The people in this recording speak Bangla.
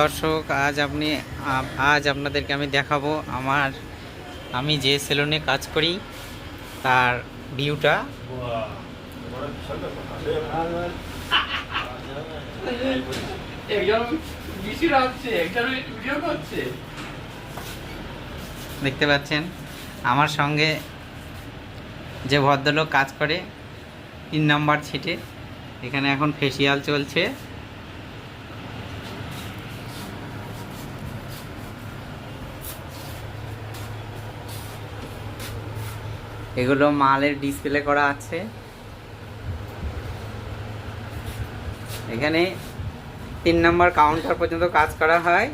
দর্শক, আজ আপনাদেরকে আমি দেখাবো আমি যে সেলুনে কাজ করি তার ভিউটা। দেখতে পাচ্ছেন আমার সঙ্গে যে ভদ্রলোক কাজ করে 3 নম্বর সিটে। এখানে এখন ফেসিয়াল চলছে। এগুলো মালের ডিসপ্লে করা আছে। এখানে 3 নম্বর কাউন্টার পর্যন্ত কাজ করা হয়।